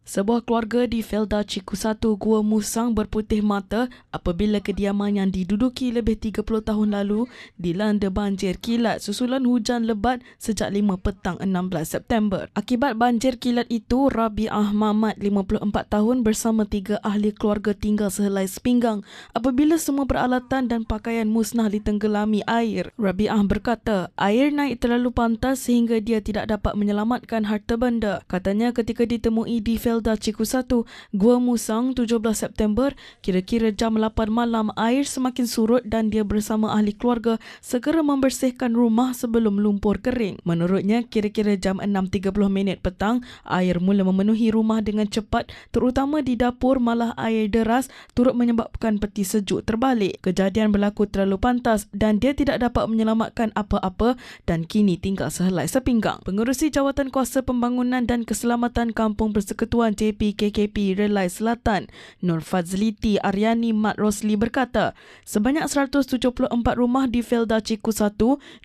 Sebuah keluarga di Felda Ciku 1 Gua Musang berputih mata apabila kediaman yang diduduki lebih 30 tahun lalu dilanda banjir kilat susulan hujan lebat sejak 5 petang 16 September. Akibat banjir kilat itu, Rabiah Mamat 54 tahun bersama 3 ahli keluarga tinggal sehelai sepinggang apabila semua peralatan dan pakaian musnah ditenggelami air. Rabiah berkata, air naik terlalu pantas sehingga dia tidak dapat menyelamatkan harta benda. Katanya ketika ditemui di Felda Ciku 1, Gua Musang 17 September, kira-kira jam 8 malam, air semakin surut dan dia bersama ahli keluarga segera membersihkan rumah sebelum lumpur kering. Menurutnya, kira-kira jam 6.30 petang, air mula memenuhi rumah dengan cepat, terutama di dapur, malah air deras turut menyebabkan peti sejuk terbalik. Kejadian berlaku terlalu pantas dan dia tidak dapat menyelamatkan apa-apa dan kini tinggal sehelai sepinggang. Pengerusi Jawatan Kuasa Pembangunan dan Keselamatan Kampung Persekutuan JPKKP Relai Selatan, Nur Fazliti Aryani Mat Rosli berkata, sebanyak 174 rumah di Felda Ciku 1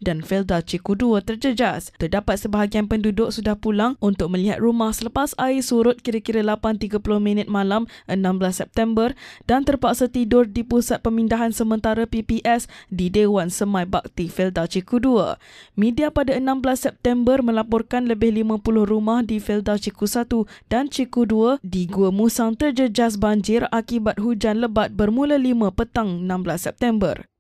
dan Felda Ciku 2 terjejas. Terdapat sebahagian penduduk sudah pulang untuk melihat rumah selepas air surut kira-kira 8.30 malam 16 September dan terpaksa tidur di Pusat Pemindahan Sementara PPS di Dewan Semai Bakti Felda Ciku 2. Media pada 16 September melaporkan lebih 50 rumah di Felda Ciku 1 dan Ciku 2 di Gua Musang terjejas banjir akibat hujan lebat bermula 5 petang 16 September.